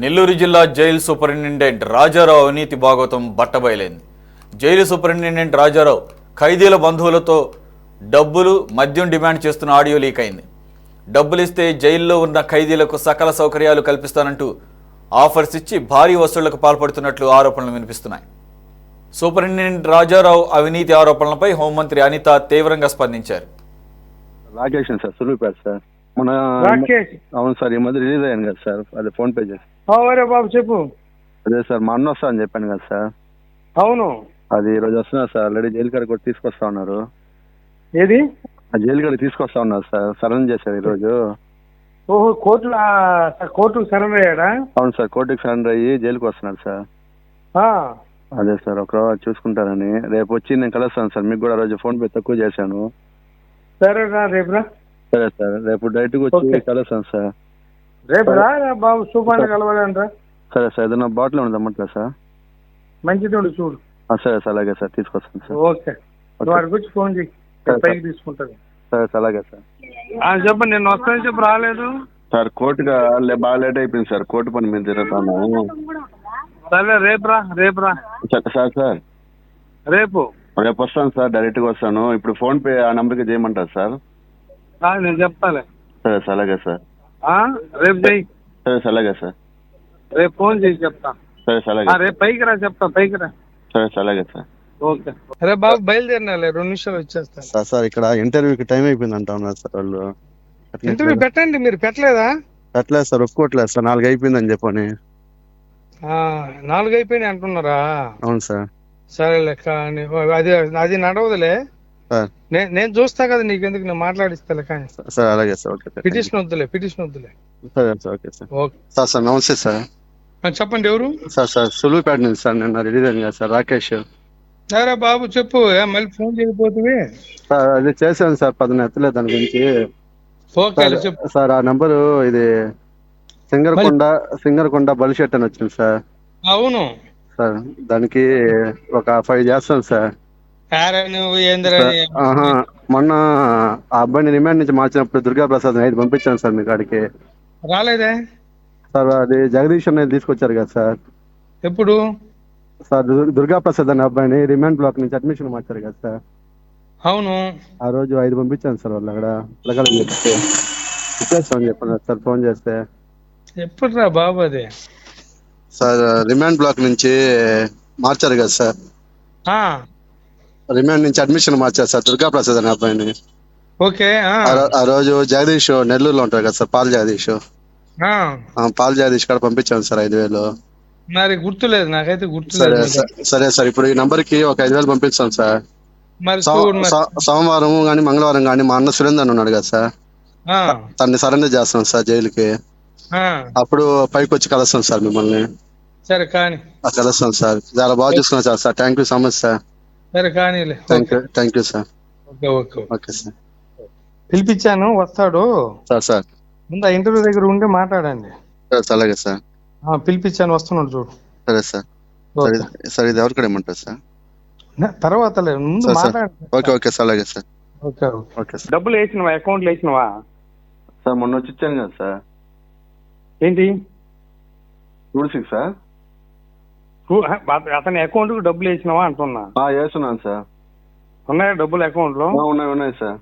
నెల్లూరు జిల్లా jail superintendent Rajarao అవినీతి Bhagavatam బట్టబయలైంది. Jail superintendent Rajarao ఖైదీల బంధువులతో డబ్బులు, మద్యం డిమాండ్ చేస్తున్న ఆడియో లీక్ అయింది. డబ్బులిస్తే జైల్లో ఉన్న ఖైదీలకు సకల సౌకర్యాలు కల్పిస్తానంటూ ఆఫర్స్ ఇచ్చి భారీ వసూళ్లకు పాల్పడుతున్నట్లు ఆరోపణలు వినిపిస్తున్నాయి. సూపరింటెండెంట్ రాజారావు అవినీతి ఆరోపణలపై హోంమంత్రి అనిత తీవ్రంగా స్పందించారు. Rakesh sir, Suluvupeta sir. మన అవును సార్, ఈ మధ్య రిలీజ్ అయ్యాను కదా సార్, అదే ఫోన్ పే చేసి. బాబు చెప్పు. అదే సార్, మా అన్న వస్తా అని చెప్పాను కదా సార్. అవును, అది ఈ రోజు వస్తున్నారు సార్. ఆల్రెడీ జైలు కాడికి కూడా తీసుకొస్తా ఉన్నారు. ఏది? ఆ జైలు కాడికి తీసుకొస్తా ఉన్నారు సార్. సరెండర్ చేశారు ఈ రోజు. ఓహో, కోర్టుకు సరెండర్ అయ్యాడా? అవును సార్, కోర్టుకి సరెండర్ అయ్యి జైలుకి వస్తున్నారు సార్. అదే సార్, ఒక రోజు చూసుకుంటారని రేపు వచ్చి నేను కలుస్తాను సార్. మీకు కూడా రోజు ఫోన్ పే తక్కువ చేశాను. సరేనా, రేపురా. సరే సార్, రేపు డైరెక్ట్ గా వచ్చి కలుస్తాను సార్. రేపు రా బాబు, సూపాన్ని కలవాలంటరా. సరే సార్, ఏదైనా బాటిల్ ఉంది అమ్మట్లే సార్? మంచిది ఉండి చూడు. సరే సార్, అలాగే సార్, తీసుకొస్తాను సార్. ఓకే, వాడి గురించి ఫోన్ చేయి, పైకి తీసుకుంటాను. సరే సార్, అలాగే సార్. చెప్పండి, నేను వస్తాను చెప్పు. రాలేదు సార్, కోర్టుగా బాగా లేట్ అయిపోయింది సార్. కోర్టు పని మీద తిరుగుతాను. సరే, రేపు రా. సార్ సార్ రేపు వస్తాను సార్, డైరెక్ట్ గా వస్తాను. ఇప్పుడు ఫోన్ పే ఆ నంబర్కి చేయమంటారు సార్? నేను చెప్తాలే. సరే సార్, అలాగే సార్. రేపు చెయ్యి. సరే సార్, అలాగే సార్. రేపు ఫోన్ చేసి చెప్తా. సరే సార్, అలాగే. రేపు పైకి రా, చెప్తా. పైకి రా. సరే సార్, అలాగే సార్. ఓకే. అరే బాబు, బయలుదేరినా 2 నిమిషాలు వచ్చేస్తాను. సార్ ఇక్కడ ఇంటర్వ్యూకి టైం అయిపోయింది అంటా ఉన్నారు సార్ వాళ్ళు. ఇంటర్వ్యూ పెట్టండి. మీరు పెట్టలేదా? పెట్టలేదు సార్, ఒప్పుకోవట్లేదు సార్. 4 అయిపోయిందని చెప్పని. 4 అయిపోయినాయి అంటున్నారా? అవును సార్. సరే లెక్క. అది నడవదులే. నేను చూస్తా కదా, నీకెందుకు, నేను మాట్లాడిస్తా కానీ. సార్, అలాగే సార్. Okay sir. పిటిషన్ వద్దులే. సరే sir, okay sir. Okay sir నమస్తే సార్. చెప్పండి, ఎవరు? సార్ సులువుపేట నుంచి సార్. నిన్న రిలీజ్ అయింది కదా సార్, రాకేష్. సరే బాబు చెప్పు. మళ్ళీ ఫోన్ చేయకపోతే సార్ అది చేశాను సార్, 10 ఎత్తలేదు దాని గురించి. ఓకే చెప్పు సార్. ఆ నంబరు ఇది సింగరకొండ బలిషెట్ అని వచ్చింది సార్. అవును సార్, దానికి ఒక 5 చేస్తాను సార్. మొన్న ఆ అబ్బాయిని రిమాండ్ నుంచి మార్చినప్పుడు దుర్గా ప్రసాద్ 5 పంపించాను సార్ మీ కాడికి. రాలేదే సార్? అది జగదీష్ అనేది తీసుకొచ్చారు కదా సార్. ఎప్పుడు సార్? దుర్గా ప్రసాద్ అనే అబ్బాయిని రిమాండ్ బ్లాక్ నుంచి అడ్మిషన్ మార్చారు కదా సార్. అవును, ఆ రోజు 5 పంపించాను సార్. వాళ్ళు అక్కడ పిల్లగాలని చెప్తే ఇచ్చేస్తామని చెప్పాను సార్ ఫోన్ చేస్తే. ఎప్పుడు రా బాబు అది? సార్, రిమాండ్ బ్లాక్ నుంచి మార్చారు కదా సార్. రిమాండ్ నుంచి అడ్మిషన్ మార్చారు సార్, దుర్గా ప్రసాద్ అనే అబ్బాయిని. ఓకే. ఆ రోజు జగదీష్ నెల్లూరులో ఉంటారు కదా sir, Paul Jagdish. Paul Jagdish కాడ పంపించాను సార్ 5,000. మరి గుర్తులేదు, నాకైతే గుర్తులేదు. సరే సార్, ఇప్పుడు ఈ నంబర్ కి ఒక 5,000 పంపిస్తాం సార్. మరి సోమవారం కానీ మంగళవారం కానీ మా అన్న సురేందర్ ఉన్నాడు కదా సార్, తన్ని సరెండర్ చేస్తాం సార్ జైలుకి. అప్పుడు పైకి వచ్చి కలుస్తాం సార్ మిమ్మల్ని. సరే కానీ కలుస్తాం సార్. చాలా బాగా చూసుకున్నాం sir. Thank you so much sir. సరే కానీ thank you sir. Okay sir. పిలిపించాను, వస్తాడు సార్. ముందు ఇంటర్వ్యూ దగ్గర ఉండి మాట్లాడండి. అలాగే సార్. పిలిపించాను, వస్తున్నాడు చూడు. సరే సార్. సార్ ఇది ఎవరికడ ఏమంటారు సార్? తర్వాత ముందు మాట్లాడండి. ఓకే సార్, అలాగే సార్. Okay sir. డబ్బులు వేసినవా? అకౌంట్లో వేసినవా? సార్ మొన్న వచ్చి ఇచ్చాను కదా సార్. ఏంటి 26 సార్? అతని అకౌంట్ కు డబ్బులు వేసినావా అంటున్నా. వేస్తున్నాను సార్. ఉన్నాయా డబ్బులు అకౌంట్ లో? ఉన్నాయి సార్.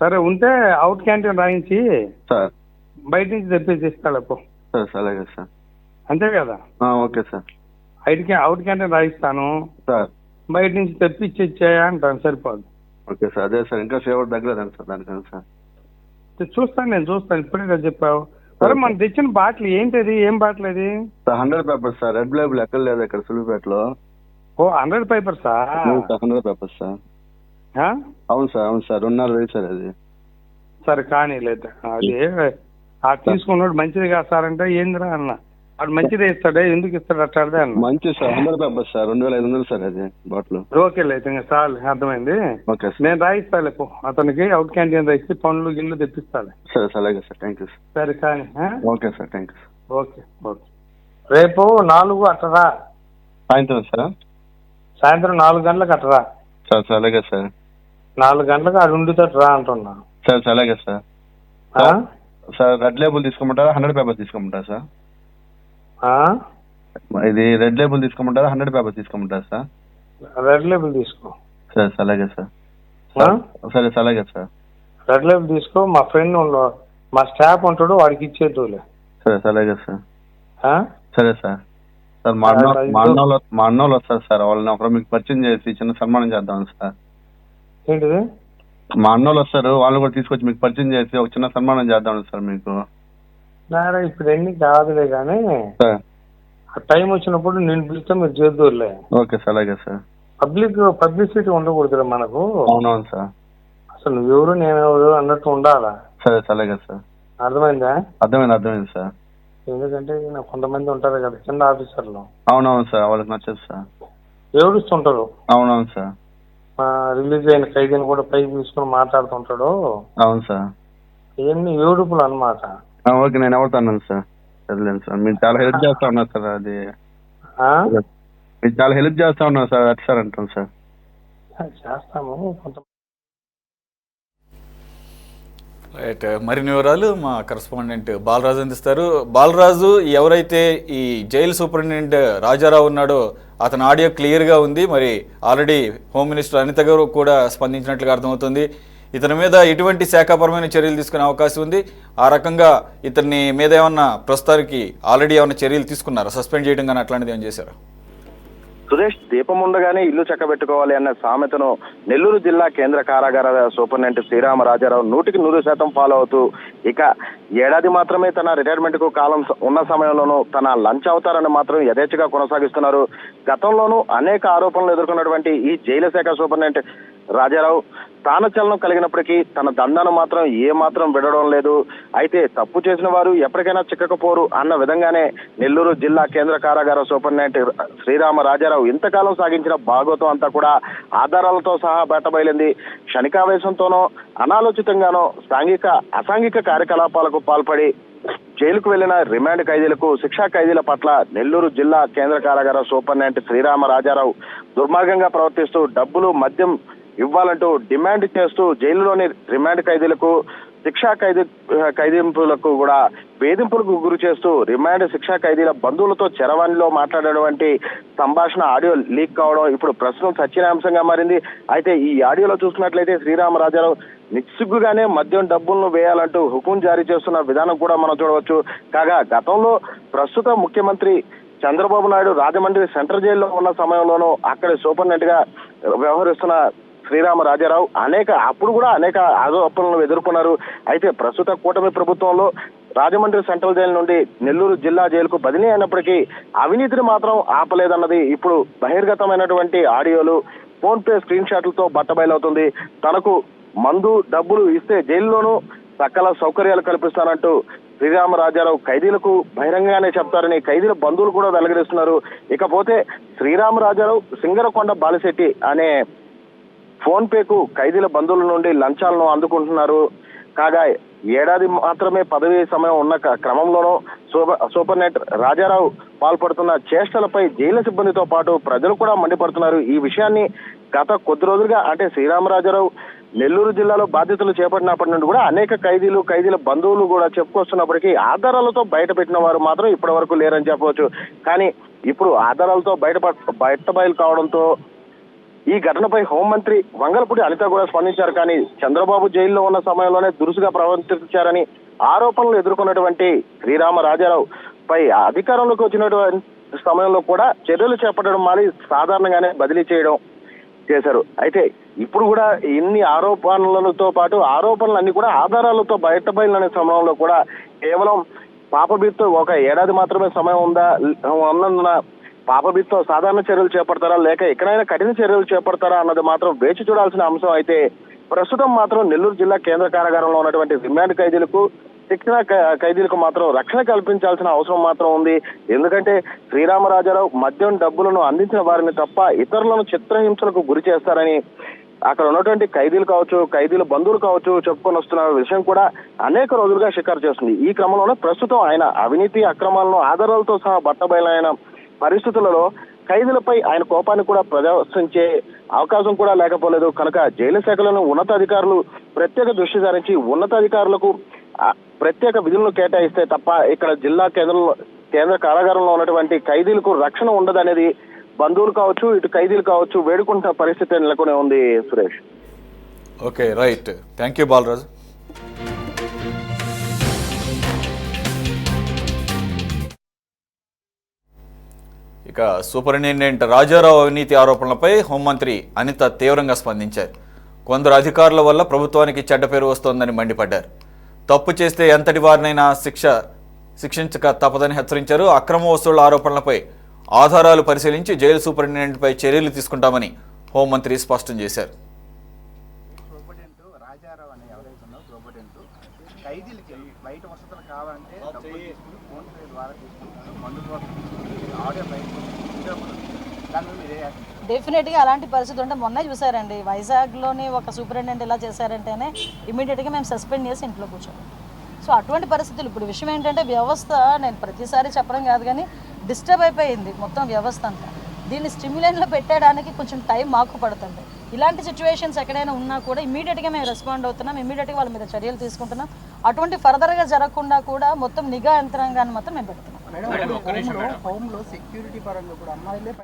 సరే, ఉంటే అవుట్ క్యాంటీన్ రాయించి సార్ బయట నుంచి తెప్పించి ఇస్తాడు. సరే సార్, అలాగే సార్. అంతే కదా? Okay sir. అవుట్ క్యాంటీన్ రాయిస్తాను సార్, బయట నుంచి తెప్పించి ఇచ్చాయా అంటాను, సరిపోదు. Okay sir. అదే సార్, ఇంకా ఫేవర్ తగ్గలేదండి సార్ దానికన్నా సార్. నేను చూస్తాను. ఇప్పుడే కదా చెప్పావు. సరే, మనం తెచ్చిన బాటిల్ ఏంటిది? ఏం బాటిల్ అది? 100 పేపర్స్ సార్. రెడ్ లేబుల్ ఎక్కడ లేదు ఇక్కడ సులువుపేటలో. 100 పేపర్సా? 100 పేపర్స్ సార్. అవును సార్. 2.5 సార్ అది. సరే కానీ లేదు, అది తీసుకున్నాడు మంచిది కాదు సార్ అంటే ఏందిరా అన్న. వాడు మంచిదే ఇస్తాడే, ఎందుకు ఇస్తాడు అట్టాడే అన్న. మంచి సార్. 100 papers sir. 2,500 సార్ అది బాటిల్. ఓకే లేదు, ఇంకా చాలు, అర్థమైంది. Okay sir. నేను రాయిస్తాలే అతనికి అవుట్ క్యాంటీన్ రాయిస్తే పండ్లు గిళ్ళు తెప్పిస్తాలే. సరే సార్, అలాగే సార్. Thank you sir. సరే కానీ okay sir, thank you sir. Okay. రేపు 4 అట్టరా? సాయంత్రం సార్. సాయంత్రం 4 గంటలకు అట్టరా? సార్ అలాగే సార్. 4 గంటలకు అది ఉండుతట్టు రా అంటున్నా. సార్ అలాగే సార్. సార్ రెడ్ లేబుల్ తీసుకోమంటారా 100 పేపర్స్ తీసుకోమంటారా సార్? ఇది రెడ్ లేబుల్ తీసుకోమంటారా 100 పేపర్ తీసుకోమంటారా సార్? రెడ్ లేబుల్ తీసుకో. సరే సార్, అలాగే సార్. సరే సార్, అలాగే సార్. రెడ్ లేబుల్ తీసుకో. మా ఫ్రెండ్ మా స్టాఫ్ ఉంటాడు, వాడికి ఇచ్చేద్దులే. సరే సార్, అలాగే సార్. సరే సార్. సార్ మా అన్నోళ్ళు వస్తారు సార్, వాళ్ళని ఒకరు మీకు పరిచయం చేసి చిన్న సన్మానం చేద్దాం సార్. ఏంటిది? మా అన్నోళ్ళు వస్తారు, వాళ్ళని కూడా తీసుకొచ్చి మీకు పరిచయం చేసి ఒక చిన్న సన్మానం చేద్దాం సార్ మీకు. ఇప్పుడు ఎన్ని కాదులే కానీ టైం వచ్చినప్పుడు నేను పిలిస్తే మీరు చేద్దూరులే. ఓకే సార్, అలాగే సార్. పబ్లిసిటీ ఉండకూడదు మనకు. అవునవును సార్. అసలు నువ్వెవరు నేను ఎవరు అన్నట్టు ఉండాలా. సరే సార్, అలాగే సార్. అర్థమైందా? అర్థమైంది సార్. ఎందుకంటే కొంతమంది ఉంటారు కదా కింద ఆఫీసర్లు. అవునవును సార్, వాళ్ళకి నచ్చదు సార్. ఏడుస్తుంటారు. అవునవును సార్. రిలీజ్ అయిన ఖైదీని కూడా పైకి తీసుకుని మాట్లాడుతుంటాడు. అవును సార్. ఇవన్నీ ఏడుపులు అన్నమాట. ఓకే, నేను ఎవరితో అన్నాను సార్? సరేలేదు సార్, మీరు చాలా హెల్ప్ చేస్తా ఉన్నారు సార్. అది మీరు చాలా హెల్ప్ చేస్తా ఉన్నారు సార్, అట్ సార్ అంటాను సార్. చేస్తాము కొంత. రైట్, మరిన్ని వివరాలు మా కరెస్పాండెంట్ బాలరాజు అందిస్తారు. బాలరాజు, ఎవరైతే ఈ జైలు సూపరింటెండెంట్ రాజారావు ఉన్నాడో అతని ఆడియో క్లియర్గా ఉంది. మరి ఆల్రెడీ హోమ్ మినిస్టర్ అనిత గారు కూడా స్పందించినట్లుగా అర్థమవుతుంది. ఇతని మీద ఎటువంటి శాఖాపరమైన చర్యలు తీసుకునే అవకాశం ఉంది? ఆ రకంగా ఇతని మీద ఏమన్నా ప్రస్తుతానికి ఆల్రెడీ ఏమన్నా చర్యలు తీసుకున్నారా? సస్పెండ్ చేయడం కానీ అట్లాంటిది ఏం చేశారా? సురేష్, దీపం ఉండగానే ఇల్లు చక్కబెట్టుకోవాలి అన్న సామెతను నెల్లూరు జిల్లా కేంద్ర కారాగార సూపరింటెండెంట్ శ్రీరామ రాజారావు 100% ఫాలో అవుతూ ఇక ఏడాది మాత్రమే తన రిటైర్మెంట్ కు కాలం ఉన్న సమయంలోనూ తన లంచ్ అవతారాన్ని మాత్రం యథేచ్ఛగా కొనసాగిస్తున్నారు. గతంలోనూ అనేక ఆరోపణలు ఎదుర్కొన్నటువంటి ఈ జైలు శాఖ సూపరింటెండెంట్ రాజారావు స్థానచలనం కలిగినప్పటికీ తన దందాను మాత్రం ఏ మాత్రం విడడం లేదు. అయితే తప్పు చేసిన వారు ఎప్పటికైనా చిక్కకపోరు అన్న విధంగానే నెల్లూరు జిల్లా కేంద్ర కారాగార సూపరింటెండెంట్ శ్రీరామ రాజారావు ఇంతకాలం సాగించిన భాగవతం అంతా కూడా ఆధారాలతో సహా బయటబయలింది. క్షణికావేశంతోనో అనాలోచితంగానో అసాంఘిక కార్యకలాపాలకు పాల్పడి జైలుకు వెళ్లిన రిమాండ్ ఖైదీలకు, శిక్షా ఖైదీల పట్ల నెల్లూరు జిల్లా కేంద్ర కారాగార సూపరింటెండెంట్ శ్రీరామ రాజారావు దుర్మార్గంగా ప్రవర్తిస్తూ డబ్బులు, మద్యం ఇవ్వాలంటూ డిమాండ్ చేస్తూ జైలులోని రిమాండ్ ఖైదీలకు, శిక్షా ఖైదీంపులకు కూడా వేధింపులకు గురి చేస్తూ రిమాండ్ శిక్షా ఖైదీల బంధువులతో చరవాణిలో మాట్లాడేటువంటి సంభాషణ ఆడియో లీక్ కావడం ఇప్పుడు ప్రస్తుతం చర్చనీయాంశంగా మారింది. అయితే ఈ ఆడియోలో చూసినట్లయితే శ్రీరామ రాజారావు నిస్సిగ్గుగానే మద్యం డబ్బులను వేయాలంటూ హుకుం జారీ చేస్తున్న విధానం కూడా మనం చూడవచ్చు. కాగా గతంలో ప్రస్తుత ముఖ్యమంత్రి చంద్రబాబు నాయుడు రాజమండ్రి సెంట్రల్ జైల్లో ఉన్న సమయంలోనూ అక్కడి సూపరింటెండెంట్ గా వ్యవహరిస్తున్న శ్రీరామ రాజారావు అప్పుడు కూడా అనేక ఆరోపణలను ఎదుర్కొన్నారు. అయితే ప్రస్తుత కూటమి ప్రభుత్వంలో రాజమండ్రి సెంట్రల్ జైలు నుండి నెల్లూరు జిల్లా జైలుకు బదిలీ అయినప్పటికీ అవినీతిని మాత్రం ఆపలేదన్నది ఇప్పుడు బహిర్గతమైనటువంటి ఆడియోలు, ఫోన్ పే స్క్రీన్ షాట్లతో బట్టబయలవుతుంది. తనకు మందు, డబ్బులు ఇస్తే జైల్లోనూ సకల సౌకర్యాలు కల్పిస్తానంటూ శ్రీరామ రాజారావు ఖైదీలకు బహిరంగంగానే చెప్తారని ఖైదీల బంధువులు కూడా వెల్లడిస్తున్నారు. ఇకపోతే శ్రీరామ రాజారావు సింగరకొండ బాలిశెట్టి అనే ఫోన్ పేకు ఖైదీల బంధువుల నుండి లంచాలను అందుకుంటున్నారు. కాగా ఏడాది మాత్రమే పదవీ సమయం ఉన్న క్రమంలోనూ సూపరింటెండెంట్ రాజారావు పాల్పడుతున్న చేష్టలపై జైలు సిబ్బందితో పాటు ప్రజలు కూడా మండిపడుతున్నారు. ఈ విషయాన్ని గత కొద్ది రోజులుగా అంటే శ్రీరామరాజారావు నెల్లూరు జిల్లాలో బాధ్యతలు చేపట్టినప్పటి నుండి కూడా అనేక ఖైదీల బంధువులు కూడా చెప్పుకొస్తున్నప్పటికీ ఆధారాలతో బయటపెట్టిన వారు మాత్రం ఇప్పటి వరకు లేరని చెప్పవచ్చు. కానీ ఇప్పుడు ఆధారాలతో బయటబయలు కావడంతో ఈ ఘటనపై హోంమంత్రి వంగలపూడి అనిత కూడా స్పందించారు. కానీ చంద్రబాబు జైల్లో ఉన్న సమయంలోనే దురుసుగా ప్రవర్తించారని ఆరోపణలు ఎదుర్కొన్నటువంటి శ్రీరామ రాజారావు పై అధికారంలోకి వచ్చినటువంటి సమయంలో కూడా చర్యలు చేపట్టడం మాని సాధారణంగానే బదిలీ చేయడం చేశారు. అయితే ఇప్పుడు కూడా ఇన్ని ఆరోపణలతో పాటు ఆరోపణలన్నీ కూడా ఆధారాలతో బయటబయలనే సమయంలో కూడా కేవలం పాపబీర్తో ఒక ఏడాది మాత్రమే సమయం ఉన్నందున పాపబీర్తో సాధారణ చర్యలు చేపడతారా లేక ఎక్కడైనా కఠిన చర్యలు చేపడతారా అన్నది మాత్రం వేచి చూడాల్సిన అంశం. అయితే ప్రస్తుతం మాత్రం నెల్లూరు జిల్లా కేంద్ర కారాగారంలో ఉన్నటువంటి రిమాండ్ ఖైదీలకు, శిక్షణ ఖైదీలకు మాత్రం రక్షణ కల్పించాల్సిన అవసరం మాత్రం ఉంది. ఎందుకంటే శ్రీరామరాజారావు మద్యం డబ్బులను అందించిన వారిని తప్ప ఇతరులను చిత్రహింసలకు గురి చేస్తారని అక్కడ ఉన్నటువంటి ఖైదీలు కావచ్చు, ఖైదీల బంధువులు కావచ్చు చెప్పుకొని వస్తున్న విషయం కూడా అనేక రోజులుగా షికారు చేస్తుంది. ఈ క్రమంలోనే ప్రస్తుతం ఆయన అవినీతి అక్రమాలను ఆధారాలతో సహా బట్టబయలైన పరిస్థితులలో ఖైదీలపై ఆయన కోపాన్ని కూడా ప్రదర్శించే అవకాశం కూడా లేకపోలేదు. కనుక జైలు శాఖలను ఉన్నతాధికారులు ప్రత్యేక దృష్టి సారించి ఉన్నతాధికారులకు ప్రత్యేక విధులను కేటాయిస్తే తప్ప ఇక్కడ జిల్లా కేంద్ర కారాగారంలో ఉన్నటువంటి ఖైదీలకు రక్షణ ఉండదనేది బంధువులు కావచ్చు, ఇటు ఖైదీలు కావచ్చు వేడుకుంటున్న పరిస్థితి నెలకొనే ఉంది Suresh. Okay, right. Thank you Balaraju. ఇక సూపరింటెండెంట్ రాజారావు అవినీతి ఆరోపణలపై హోంమంత్రి అనిత తీవ్రంగా స్పందించారు. కొందరు అధికారుల వల్ల ప్రభుత్వానికి చెడ్డ పేరు వస్తోందని మండిపడ్డారు. తప్పు చేస్తే ఎంతటి వారినైనా శిక్షించక తప్పదని హెచ్చరించారు. అక్రమ వసూళ్ల ఆరోపణలపై ఆధారాలు పరిశీలించి జైలు సూపరింటెండెంట్పై చర్యలు తీసుకుంటామని హోంమంత్రి స్పష్టం చేశారు. డెఫినెట్గా అలాంటి పరిస్థితి ఉంటే మొన్న చూసారండి, వైజాగ్లోని ఒక సూపరింటెండెంట్ ఇలా చేశారంటేనే ఇమీడియట్గా మేము సస్పెండ్ చేసి ఇంట్లో కూర్చోండి. సో అటువంటి పరిస్థితులు. ఇప్పుడు విషయం ఏంటంటే వ్యవస్థ, నేను ప్రతిసారి చెప్పడం కాదు కానీ డిస్టర్బ్ అయిపోయింది మొత్తం వ్యవస్థ అంతా. దీన్ని స్టిమ్యులైన్లో పెట్టడానికి కొంచెం టైం మాకు పడుతుంది. ఇలాంటి సిచ్యువేషన్స్ ఎక్కడైనా ఉన్నా కూడా ఇమీడియట్గా మేము రెస్పాండ్ అవుతున్నాం, ఇమీడియట్గా వాళ్ళ మీద చర్యలు తీసుకుంటున్నాం. అటువంటి ఫర్దర్గా జరగకుండా కూడా మొత్తం నిఘా యంత్రాంగాన్ని మొత్తం మేము పెడుతున్నాం. హోమ్లో సెక్యూరిటీ పరంగా కూడా అమ్మాయిలే